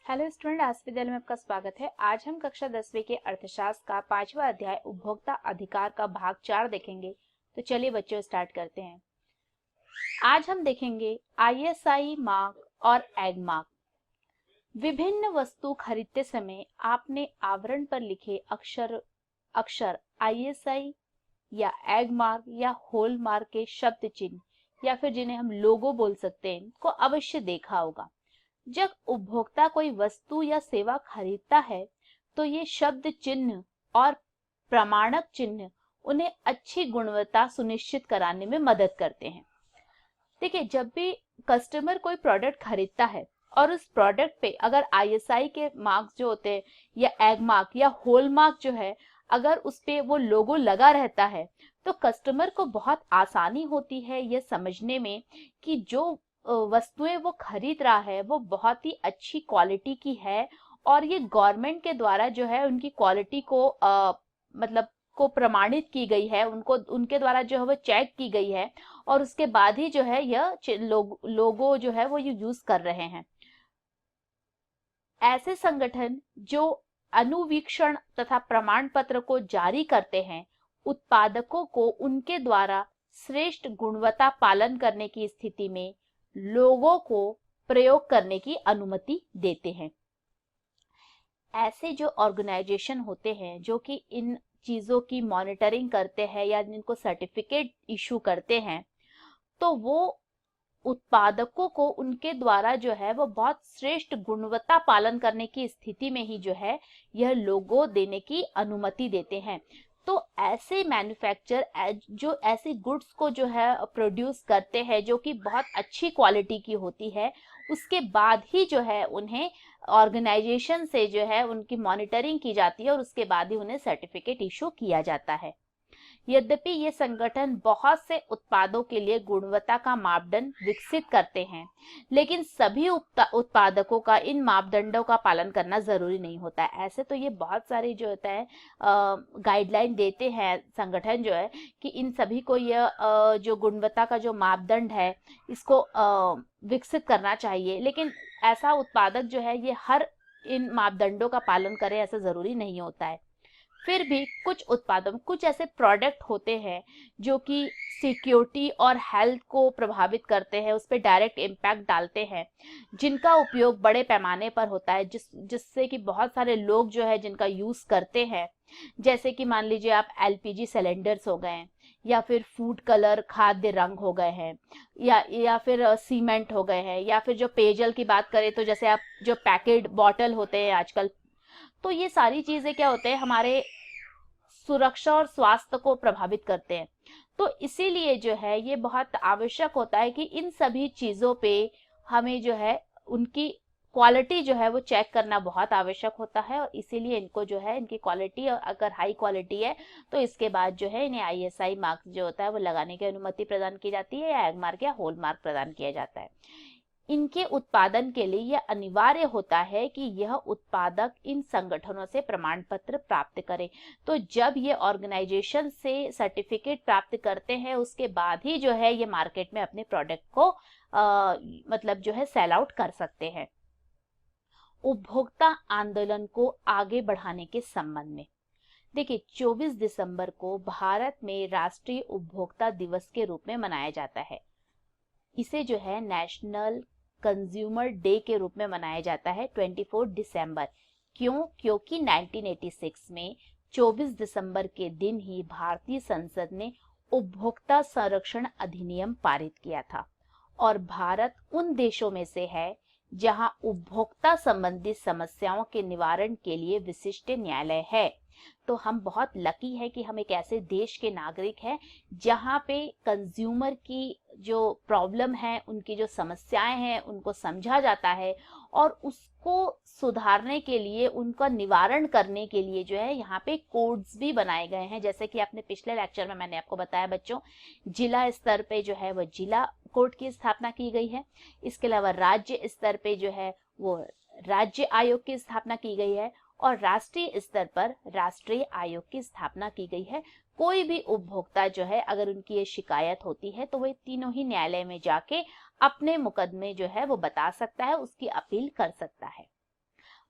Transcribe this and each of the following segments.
Hello student, आज विद्यालय में आपका स्वागत है। आज हम कक्षा 10वीं के अर्थशास्त्र का 5वां अध्याय उपभोक्ता अधिकार का भाग 4 देखेंगे। तो चलिए बच्चों स्टार्ट करते हैं। आज हम देखेंगे आईएसआई मार्क और एग मार्क। विभिन्न वस्तु खरीदते समय आपने आवरण पर लिखे अक्षर आईएसआई या एग मार्क या होल मार्क के शब्द चिन्ह या फिर जिन्हें हम लोगो बोल सकते हैं को अवश्य देखा होगा। जब उपभोक्ता कोई वस्तु या सेवा खरीदता है तो ये शब्द चिन्ह और प्रमाणक चिन्ह उन्हें अच्छी गुणवत्ता सुनिश्चित कराने में मदद करते हैं। देखिए, जब भी कस्टमर कोई प्रोडक्ट खरीदता है और उस प्रोडक्ट पे अगर आईएसआई के मार्क्स जो होते हैं या एग मार्क या होल मार्क जो है, अगर उस पे वो लोगो लगा रहता है तो कस्टमर को बहुत आसानी होती है ये समझने में कि जो वस्तुएं वो खरीद रहा है वो बहुत ही अच्छी क्वालिटी की है और ये गवर्नमेंट के द्वारा जो है उनकी क्वालिटी को मतलब को प्रमाणित की गई है, उनको उनके द्वारा जो है वो चेक की गई है और उसके बाद ही जो है यह लोगो जो है वो ये यूज कर रहे हैं। ऐसे संगठन जो अनुवीक्षण तथा प्रमाण पत्र को जारी करते हैं उत्पादकों को उनके द्वारा श्रेष्ठ गुणवत्ता पालन करने की स्थिति में लोगों को प्रयोग करने की अनुमति देते हैं। ऐसे जो ऑर्गेनाइजेशन होते हैं जो कि इन चीजों की मॉनिटरिंग करते हैं या जिनको सर्टिफिकेट इशू करते हैं, तो वो उत्पादकों को उनके द्वारा जो है वो बहुत श्रेष्ठ गुणवत्ता पालन करने की स्थिति में ही जो है यह लोगो देने की अनुमति देते हैं। तो ऐसे मैन्युफैक्चर जो ऐसे गुड्स को जो है प्रोड्यूस करते हैं जो कि बहुत अच्छी क्वालिटी की होती है, उसके बाद ही जो है उन्हें ऑर्गेनाइजेशन से जो है उनकी मॉनिटरिंग की जाती है और उसके बाद ही उन्हें सर्टिफिकेट इशू किया जाता है। यद्यपि ये संगठन बहुत से उत्पादों के लिए गुणवत्ता का मापदंड विकसित करते हैं, लेकिन सभी उत्पादकों का इन मापदंडों का पालन करना जरूरी नहीं होता है। ऐसे तो ये बहुत सारे जो होता है गाइडलाइन देते हैं संगठन जो है कि इन सभी को यह जो गुणवत्ता का जो मापदंड है इसको विकसित करना चाहिए, लेकिन ऐसा उत्पादक जो है ये हर इन मापदंडों का पालन करे ऐसा जरूरी नहीं होता है। फिर भी कुछ उत्पादों कुछ ऐसे प्रोडक्ट होते हैं जो कि सिक्योरिटी और हेल्थ को प्रभावित करते हैं, उस पर डायरेक्ट इम्पैक्ट डालते हैं, जिनका उपयोग बड़े पैमाने पर होता है जिससे कि बहुत सारे लोग जो है जिनका यूज करते हैं। जैसे कि मान लीजिए आप एलपीजी सिलेंडर्स हो गए या फिर फूड कलर खाद्य रंग हो गए हैं या फिर सीमेंट हो गए हैं, या फिर जो पेयजल की बात करें तो जैसे आप जो पैकेट बॉटल होते हैं आजकल, तो ये सारी चीजें क्या होते हैं हमारे सुरक्षा और स्वास्थ्य को प्रभावित करते हैं। तो इसीलिए जो है ये बहुत आवश्यक होता है कि इन सभी चीजों पे हमें जो है उनकी क्वालिटी जो है वो चेक करना बहुत आवश्यक होता है और इसीलिए इनको जो है इनकी क्वालिटी और अगर हाई क्वालिटी है तो इसके बाद जो है इन्हें आईएसआई मार्क जो होता है वो लगाने की अनुमति प्रदान की जाती है या एग मार्क या होल मार्क प्रदान किया जाता है। इनके उत्पादन के लिए यह अनिवार्य होता है कि यह उत्पादक इन संगठनों से प्रमाण पत्र प्राप्त करे। तो जब ये ऑर्गेनाइजेशन से सर्टिफिकेट प्राप्त करते हैं उसके बाद ही जो है ये मार्केट में अपने प्रोडक्ट को मतलब जो है सेल आउट कर सकते हैं। उपभोक्ता आंदोलन को आगे बढ़ाने के संबंध में देखिए, 24 दिसंबर को भारत में राष्ट्रीय उपभोक्ता दिवस के रूप में मनाया जाता है। इसे जो है नेशनल कंज्यूमर डे के रूप में मनाया जाता है 24 दिसंबर। क्यों? क्योंकि 1986 में 24 दिसंबर के दिन ही भारतीय संसद ने उपभोक्ता संरक्षण अधिनियम पारित किया था और भारत उन देशों में से है जहां उपभोक्ता संबंधी समस्याओं के निवारण के लिए विशिष्ट न्यायालय है। तो हम बहुत लकी है कि हम एक ऐसे देश के नागरिक हैं जहां पे कंज्यूमर की जो प्रॉब्लम है, उनकी जो समस्याएं हैं उनको समझा जाता है और उसको सुधारने के लिए, उनका निवारण करने के लिए जो है यहाँ पे कोड्स भी बनाए गए हैं। जैसे कि आपने पिछले लेक्चर में मैंने आपको बताया बच्चों, जिला स्तर पे जो है वो जिला कोर्ट की स्थापना की गई है। इसके अलावा राज्य स्तर पे जो है वो राज्य आयोग की स्थापना की गई है और राष्ट्रीय स्तर पर राष्ट्रीय आयोग की स्थापना की गई है। कोई भी उपभोक्ता जो है अगर उनकी ये शिकायत होती है तो वो तीनों ही न्यायालय में जाके अपने मुकदमे जो है वो बता सकता है, उसकी अपील कर सकता है।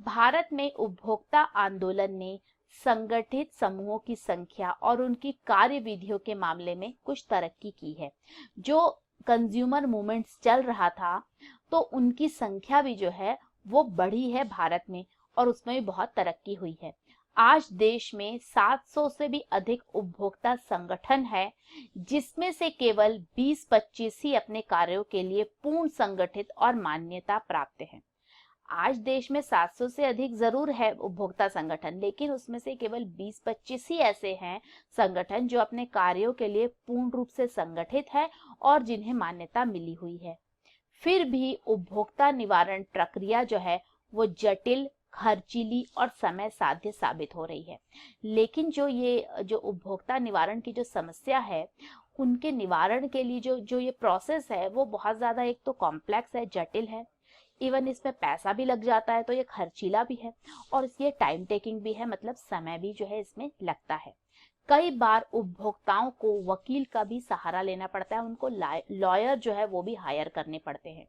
भारत में उपभोक्ता आंदोलन ने संगठित समूहों की संख्या और उनकी कार्यविधियों के मामले में कुछ तरक्की की है। जो कंज्यूमर मूवमेंट्स चल रहा था तो उनकी संख्या भी जो है वो बढ़ी है भारत में, और उसमें भी बहुत तरक्की हुई है। आज देश में 700 से भी अधिक उपभोक्ता संगठन है, जिसमें से केवल 20-25 ही अपने कार्यों के लिए पूर्ण संगठित और मान्यता प्राप्त हैं। आज देश में 700 से अधिक जरूर है उपभोक्ता संगठन, लेकिन उसमें से केवल 20-25 ही ऐसे हैं संगठन जो अपने कार्यों के लिए पूर्ण रूप से संगठित है और जिन्हें मान्यता मिली हुई है। फिर भी उपभोक्ता निवारण प्रक्रिया जो है वो जटिल, खर्चीली और समय साध्य साबित हो रही है। लेकिन जो उपभोक्ता निवारण की जो समस्या है, उनके निवारण के लिए जो ये प्रोसेस है वो बहुत ज्यादा, एक तो कॉम्प्लेक्स है, जटिल है, इवन इसमें पैसा भी लग जाता है तो ये खर्चीला भी है, और ये टाइम टेकिंग भी है, मतलब समय भी जो है इसमें लगता है। कई बार उपभोक्ताओं को वकील का भी सहारा लेना पड़ता है, उनको लॉयर जो है वो भी हायर करने पड़ते हैं।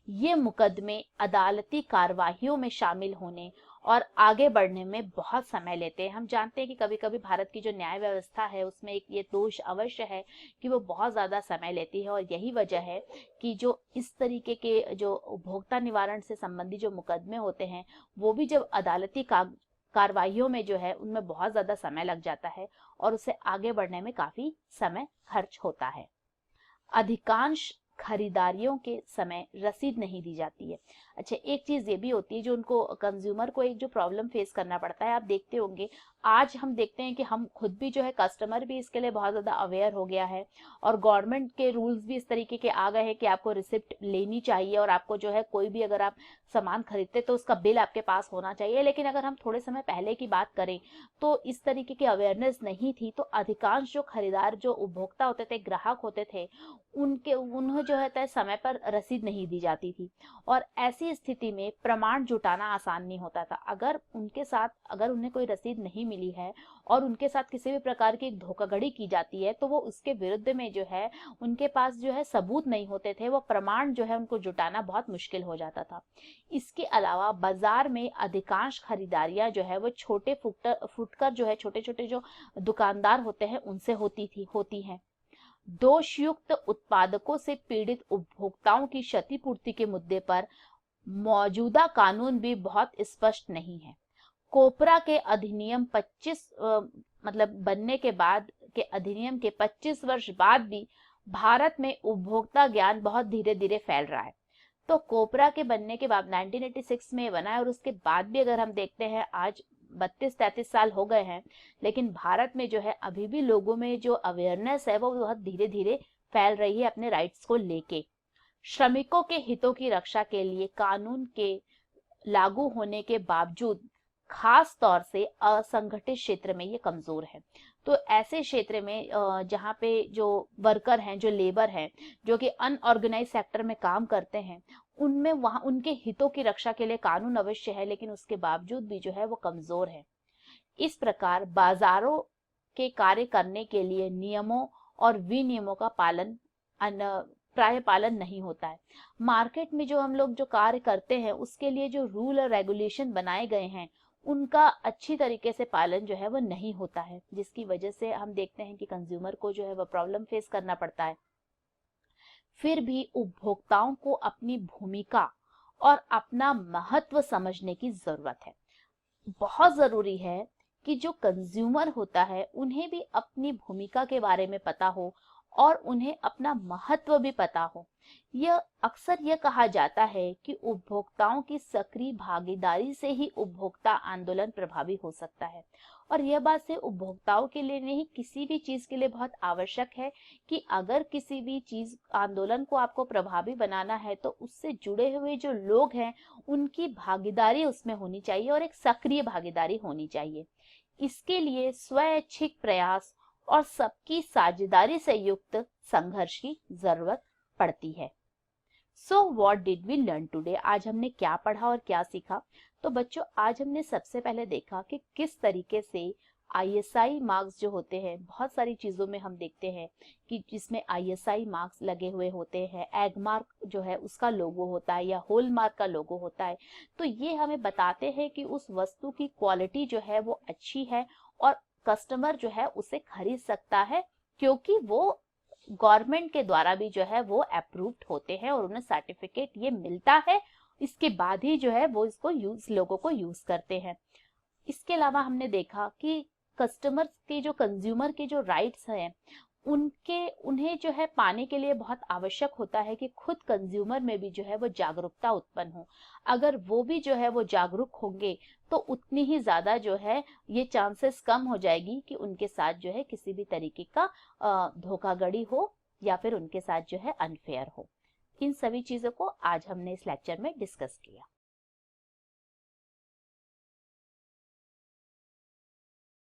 ये मुकदमे अदालती कार्यवाहियों में शामिल होने और आगे बढ़ने में बहुत समय लेते हैं। हम जानते हैं कि कभी कभी भारत की जो न्याय व्यवस्था है उसमें एक ये दोष अवश्य है कि वो बहुत ज्यादा समय लेती है, और यही वजह है कि जो इस तरीके के जो उपभोक्ता निवारण से संबंधित जो मुकदमे होते हैं वो भी जब अदालती कार्यवाहियों में जो है उनमें बहुत ज्यादा समय लग जाता है और उससे आगे बढ़ने में काफी समय खर्च होता है। अधिकांश खरीदारियों के समय रसीद नहीं दी जाती है। अच्छा, एक चीज ये भी होती है जो उनको कंज्यूमर को एक जो प्रॉब्लम फेस करना पड़ता है, आप देखते होंगे आज हम देखते हैं कि हम खुद भी जो है, कस्टमर भी इसके लिए बहुत ज्यादा अवेयर हो गया है, और गवर्नमेंट के रूल्स भी इस तरीके के आ गए हैं कि आपको रिसिप्ट लेनी चाहिए, और आपको जो है कोई भी अगर आप सामान खरीदते तो उसका बिल आपके पास होना चाहिए। लेकिन अगर हम थोड़े समय पहले की बात करें तो इस तरीके की अवेयरनेस नहीं थी, तो अधिकांश जो खरीदार, जो उपभोक्ता होते थे, ग्राहक होते थे, उन्हें जो है समय पर रसीद नहीं दी जाती थी, और ऐसी स्थिति में प्रमाण जुटाना आसान नहीं होता था। अगर उन्हें कोई रसीद नहीं मिली है और उनके साथ किसी भी प्रकार की धोखाधड़ी की जाती है तो वो उसके विरुद्ध में जो है उनके पास जो है सबूत नहीं होते थे, वो प्रमाण जो है उनको जुटाना बहुत मुश्किल हो जाता था। इसके अलावा बाजार में अधिकांश खरीदारियां जो है वो छोटे फुटकर जो है, छोटे छोटे जो दुकानदार होते हैं उनसे होती हैं। दोषयुक्त उत्पादकों से पीड़ित उपभोक्ताओं की क्षतिपूर्ति के मुद्दे पर मौजूदा कानून भी बहुत स्पष्ट नहीं है। कोपरा के अधिनियम 25 बनने के बाद के अधिनियम के 25 वर्ष बाद भी भारत में उपभोक्ता ज्ञान बहुत धीरे धीरे फैल रहा है। तो कोपरा के बनने के बाद 1986 में बना है, और उसके बाद भी अगर हम देखते हैं आज 32-33 साल हो गए हैं, लेकिन भारत में जो है अभी भी लोगों में जो अवेयरनेस है वो बहुत धीरे धीरे फैल रही है अपने राइट्स को लेके। श्रमिकों के हितों की रक्षा के लिए कानून के लागू होने के बावजूद खास तौर से असंगठित क्षेत्र में ये कमजोर है। तो ऐसे क्षेत्र में जहाँ पे जो वर्कर हैं, जो लेबर हैं, जो कि अनऑर्गेनाइज सेक्टर में काम करते हैं, उनमें वहां उनके हितों की रक्षा के लिए कानून अवश्य है, लेकिन उसके बावजूद भी जो है वो कमजोर है। इस प्रकार बाजारों के कार्य करने के लिए नियमों और विनियमों का प्राय पालन नहीं होता है। मार्केट में जो हम लोग जो कार्य करते हैं उसके लिए जो रूल और रेगुलेशन बनाए गए हैं उनका अच्छी तरीके से पालन जो है वो नहीं होता है, जिसकी वजह से हम देखते हैं कि कंज्यूमर को जो है वो प्रॉब्लम फेस करना पड़ता है। फिर भी उपभोक्ताओं को अपनी भूमिका और अपना महत्व समझने की जरूरत है। बहुत जरूरी है कि जो कंज्यूमर होता है उन्हें भी अपनी भूमिका के बारे में पता हो और उन्हें अपना महत्व भी पता हो। यह अक्सर कहा जाता है कि उपभोक्ताओं की सक्रिय भागीदारी से ही उपभोक्ता आंदोलन प्रभावी हो सकता है, और यह बात से उपभोक्ताओं के लिए नहीं, किसी भी चीज के लिए बहुत आवश्यक है कि अगर किसी भी चीज आंदोलन को आपको प्रभावी बनाना है तो उससे जुड़े हुए जो लोग हैं उनकी भागीदारी उसमें होनी चाहिए, और एक सक्रिय भागीदारी होनी चाहिए। इसके लिए स्वैच्छिक प्रयास और सबकी साझेदारी से युक्त संघर्ष की जरूरत पड़ती है। So what did we learn today? आज हमने क्या पढ़ा और क्या सीखा? तो बच्चों, आज हमने सबसे पहले देखा कि किस तरीके से ISI मार्क्स जो होते हैं, बहुत सारी चीजों में हम देखते हैं कि जिसमें ISI मार्क्स लगे हुए होते हैं, एग मार्क जो है उसका लोगो होता है या होल मार्क का लोगो होता है, तो ये हमें बताते हैं कि उस वस्तु की क्वालिटी जो है वो अच्छी है और कस्टमर जो है उसे खरीद सकता है, क्योंकि वो गवर्नमेंट के द्वारा भी जो है वो अप्रूव्ड होते हैं और उन्हें सर्टिफिकेट ये मिलता है, इसके बाद ही जो है वो इसको लोगों को यूज करते हैं। इसके अलावा हमने देखा कि कस्टमर्स के जो कंज्यूमर के जो राइट्स हैं उन्हें जो है पाने के लिए बहुत आवश्यक होता है कि खुद कंज्यूमर में भी जो है वो जागरूकता उत्पन्न हो। अगर वो भी जो है वो जागरूक होंगे तो उतनी ही ज्यादा जो है ये चांसेस कम हो जाएगी कि उनके साथ जो है किसी भी तरीके का धोखाधड़ी हो या फिर उनके साथ जो है अनफेयर हो। इन सभी चीजों को आज हमने इस लेक्चर में डिस्कस किया।